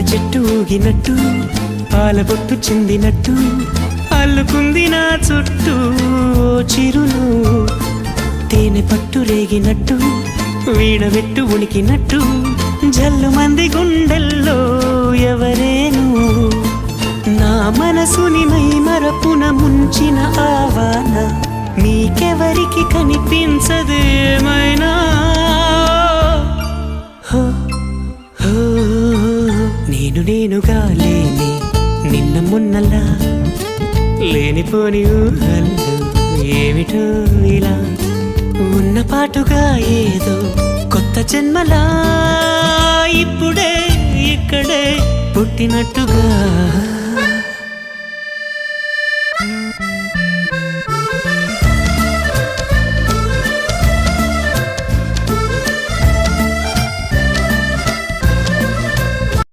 చెట్టు ఊగినట్టు పాల బొట్టు చిందినట్టు అల్లుకుంది నా చుట్టూ చిరును తేనె పట్టు రేగినట్టు వీణవెట్టు ఉనికినట్టు జల్లు మంది గుండెల్లో ఎవరేను నా మనసుని మై మరపున ముంచిన ఆవాన నీకెవరికి కనిపించదేమైనా నేనుగా లేని నిన్న మొన్నలా లేనిపోని ఊహల్లో ఏమిటో ఇలా ఉన్న పాటుగా ఏదో కొత్త జన్మలా ఇప్పుడే ఇక్కడే పుట్టినట్టుగా